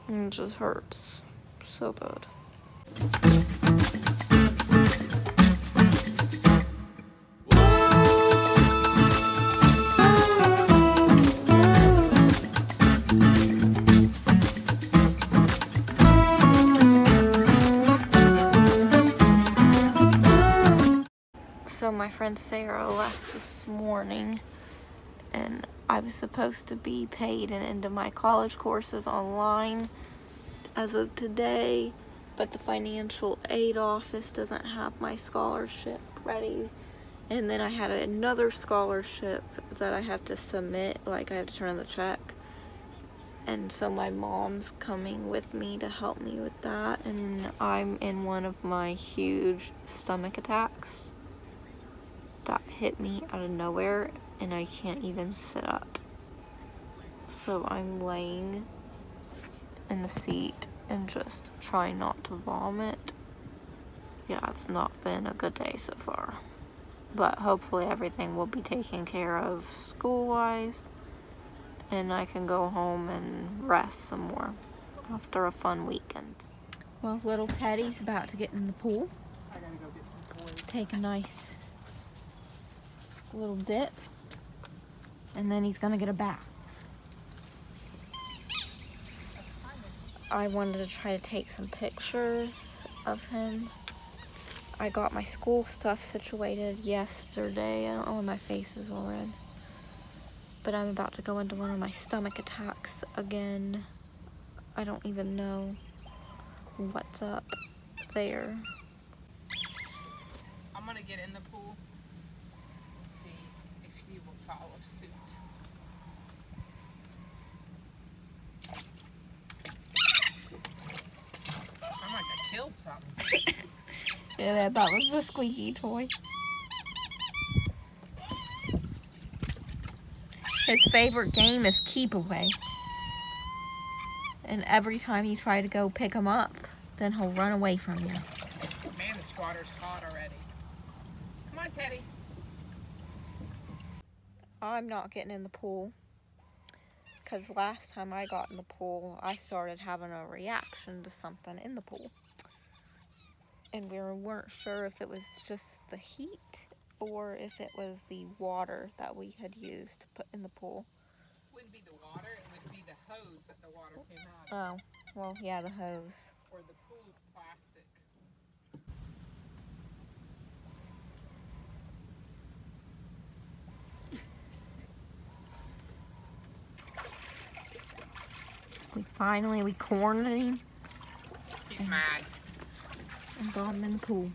And it just hurts so bad. So my friend Sarah left this morning, and I was supposed to be paid and into my college courses online as of today, but the financial aid office doesn't have my scholarship ready. And then I had another scholarship that I have to submit, like I have to turn in the check. And so my mom's coming with me to help me with that, and I'm in one of my huge stomach attacks that hit me out of nowhere, and I can't even sit up. So I'm laying in the seat and just trying not to vomit. Yeah, it's not been a good day so far. But hopefully everything will be taken care of school-wise, and I can go home and rest some more after a fun weekend. Well, little Teddy's about to get in the pool. I gotta go get some toys. Take a nice little dip, and then he's gonna get a bath. I wanted to try to take some pictures of him. I got my school stuff situated yesterday. I don't know why my face is all red. But I'm about to go into one of my stomach attacks again. I don't even know what's up there. I'm gonna get in the pool and see if he will follow suit. I'm like I killed something. Yeah, that was the squeaky toy. His favorite game is keep away. And every time you try to go pick him up, then he'll run away from you. Man, this water's hot already. Come on, Teddy. I'm not getting in the pool, because last time I got in the pool, I started having a reaction to something in the pool. And we weren't sure if it was just the heat or if it was the water that we had used to put in the pool. It wouldn't be the water, it would be the hose that the water came out of. Oh, well, yeah, the hose. Or the pool's plastic. We cornered him He's mad. and brought him in the pool.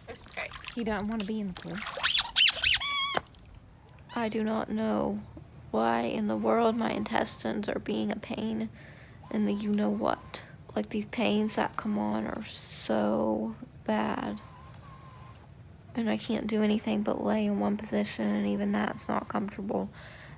It's okay. He doesn't want to be in the pool. I do not know why in the world my intestines are being a pain in the you-know-what. Like, these pains that come on are so bad. And I can't do anything but lay in one position, and even that's not comfortable.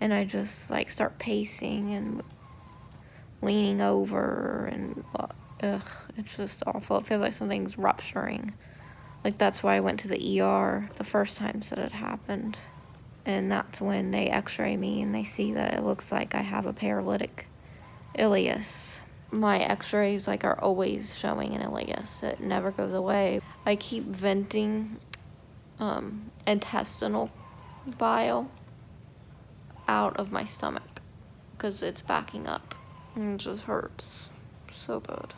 And I just, like, start pacing and leaning over, and it's just awful. It feels like something's rupturing. Like, that's why I went to the ER the first times that it happened. And that's when they x-ray me and they see that it looks like I have a paralytic ileus. My x-rays are always showing an ileus. It never goes away. I keep venting intestinal bile out of my stomach because it's backing up. And it just hurts so bad.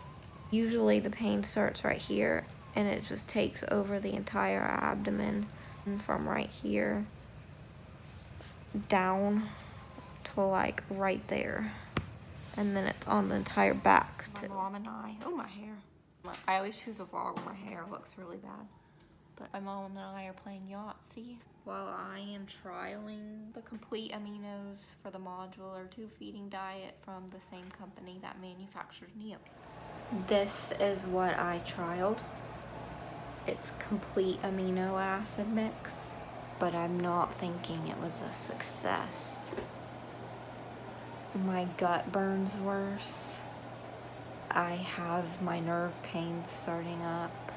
Usually the pain starts right here, and it just takes over the entire abdomen, and from right here down to right there, and then it's on the entire back too. My mom and I, my hair. I always choose a vlog when my hair looks really bad. But my mom and I are playing Yahtzee while I am trialing the complete aminos for the modular tube feeding diet from the same company that manufactures Neocate. This is what I trialed. It's complete amino acid mix, but I'm not thinking it was a success. My gut burns worse. I have my nerve pain starting up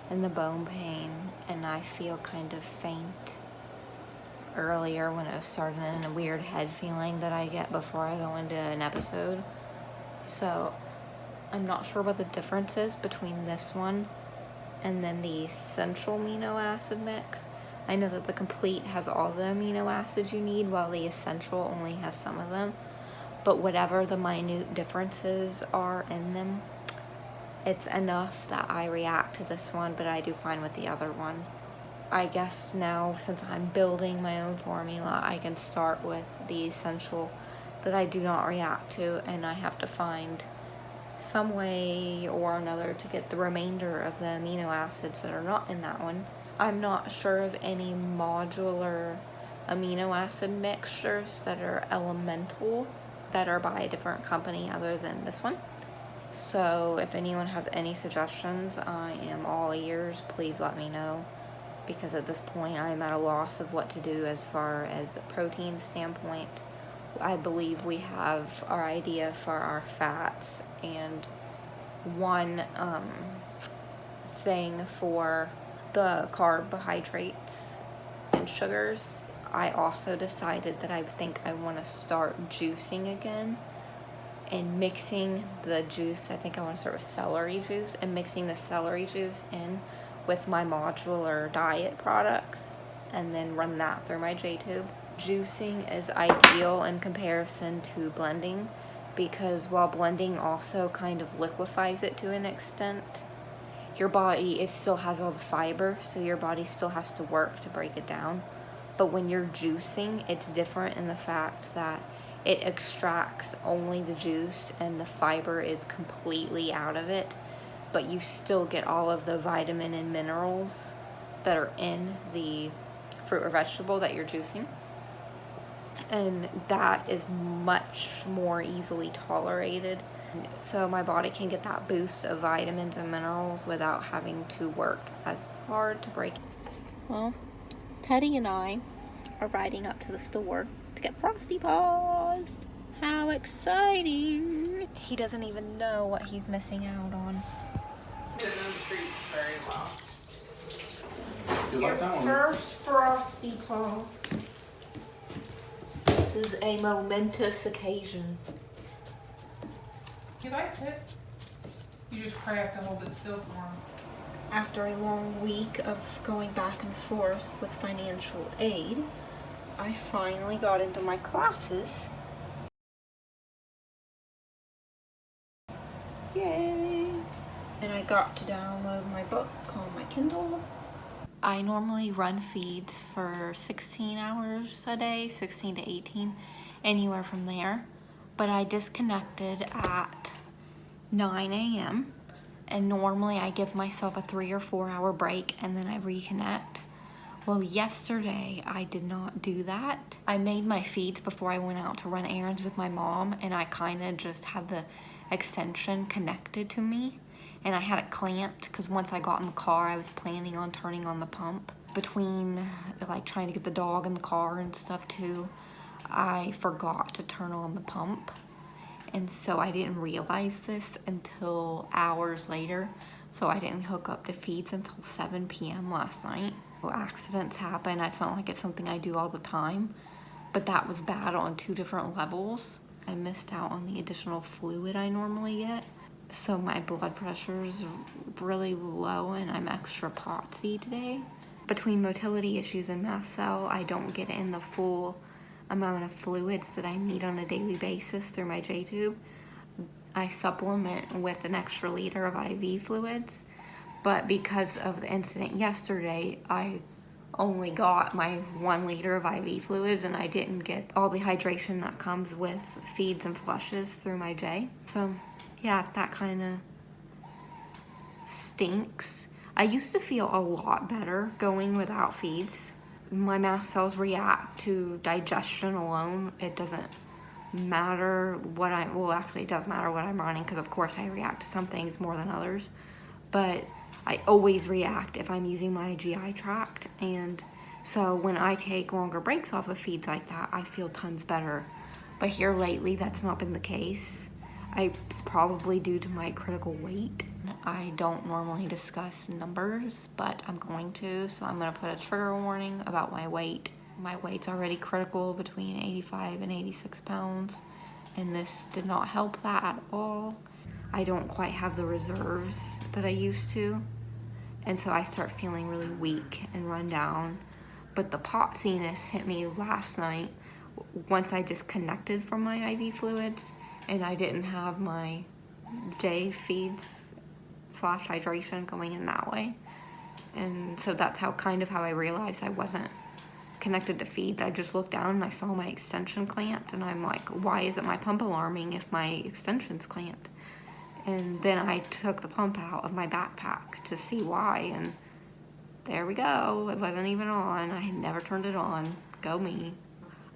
and the bone pain, and I feel kind of faint. earlier when I was starting in a weird head feeling that I get before I go into an episode. So I'm not sure what the difference is between this one and then the essential amino acid mix. I know that the complete has all the amino acids you need, while the essential only has some of them. But whatever the minute differences are in them, it's enough that I react to this one, but I do fine with the other one. I guess now, since I'm building my own formula, I can start with the essential that I do not react to, and I have to find some way or another to get the remainder of the amino acids that are not in that one. I'm not sure of any modular amino acid mixtures that are elemental that are by a different company other than this one. So if anyone has any suggestions, I am all ears. Please let me know, because at this point I'm at a loss of what to do as far as a protein standpoint. I believe we have our idea for our fats and one thing for the carbohydrates and sugars. I also decided that I think I want to start juicing again and mixing the juice. I think I want to start with celery juice and mixing the celery juice in with my modular diet products and then run that through my J-tube. Juicing is ideal in comparison to blending, because while blending also kind of liquefies it to an extent, your body, it still has all the fiber, so your body still has to work to break it down. But when you're juicing, it's different in the fact that it extracts only the juice and the fiber is completely out of it, but you still get all of the vitamin and minerals that are in the fruit or vegetable that you're juicing. And that is much more easily tolerated. So my body can get that boost of vitamins and minerals without having to work as hard to break it. Well, Teddy and I are riding up to the store to get Frosty Paws. How exciting! He doesn't even know what he's missing out on. He doesn't know the streets very well. You like that one? First Frosty Paw. This is a momentous occasion. He likes it. You just probably have to hold it still for him. After a long week of going back and forth with financial aid, I finally got into my classes. Yay! And I got to download my book on my Kindle. I normally run feeds for 16 hours a day, 16 to 18, anywhere from there. But I disconnected at 9 a.m. and normally I give myself a 3 or 4 hour break and then I reconnect. Well, yesterday I did not do that. I made my feeds before I went out to run errands with my mom, and I kind of just had the extension connected to me, and I had it clamped because once I got in the car I was planning on turning on the pump. Between like trying to get the dog in the car and stuff too, I forgot to turn on the pump, and so I didn't realize this until hours later. So I didn't hook up the feeds until 7 p.m. last night. Accidents happen. It's not like it's something I do all the time, but that was bad on 2 different levels. I missed out on the additional fluid I normally get, so my blood pressure's really low and I'm extra potsy today. Between motility issues and mast cell, I don't get in the full amount of fluids that I need on a daily basis through my J-tube. I supplement with an extra liter of IV fluids, but because of the incident yesterday, I only got my 1 liter of IV fluids and I didn't get all the hydration that comes with feeds and flushes through my J. So yeah, that kind of stinks. I used to feel a lot better going without feeds. My mast cells react to digestion alone. It doesn't matter what actually it does matter what I'm running, because of course I react to some things more than others, but I always react if I'm using my GI tract, and so when I take longer breaks off of feeds like that, I feel tons better. But here lately, that's not been the case. It's probably due to my critical weight. I don't normally discuss numbers, but I'm going to, so I'm going to put a trigger warning about my weight My weight's already critical between 85 and 86 pounds, and this did not help that at all. I don't quite have the reserves that I used to, and so I start feeling really weak and run down. But the potsiness hit me last night once I disconnected from my IV fluids and I didn't have my day feeds / hydration going in that way. And so that's how I realized I wasn't connected to feeds. I just looked down and I saw my extension clamped, and I'm like, why isn't my pump alarming if my extension's clamped? And then I took the pump out of my backpack to see why, and there we go. It wasn't even on. I had never turned it on. Go me.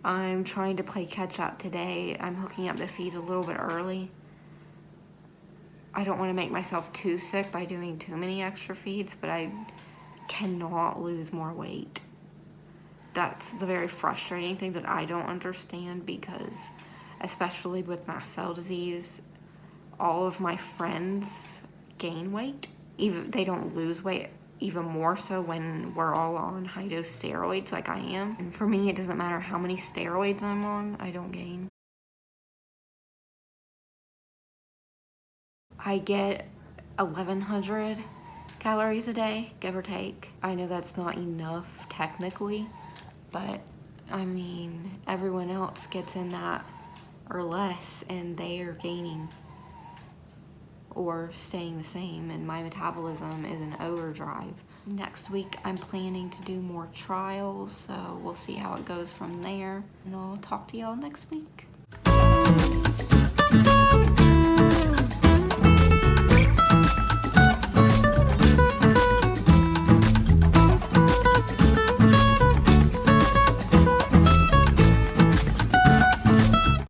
I'm trying to play catch up today. I'm hooking up the feeds a little bit early. I don't want to make myself too sick by doing too many extra feeds, but I cannot lose more weight. That's the very frustrating thing that I don't understand, because especially with mast cell disease, all of my friends gain weight. Even they don't lose weight, even more so when we're all on high dose steroids like I am. And for me, it doesn't matter how many steroids I'm on, I don't gain. I get 1,100 calories a day, give or take. I know that's not enough technically, but I mean, everyone else gets in that or less, and they are gaining or staying the same, and my metabolism is in overdrive. Next week, I'm planning to do more trials, so we'll see how it goes from there, and I'll talk to y'all next week.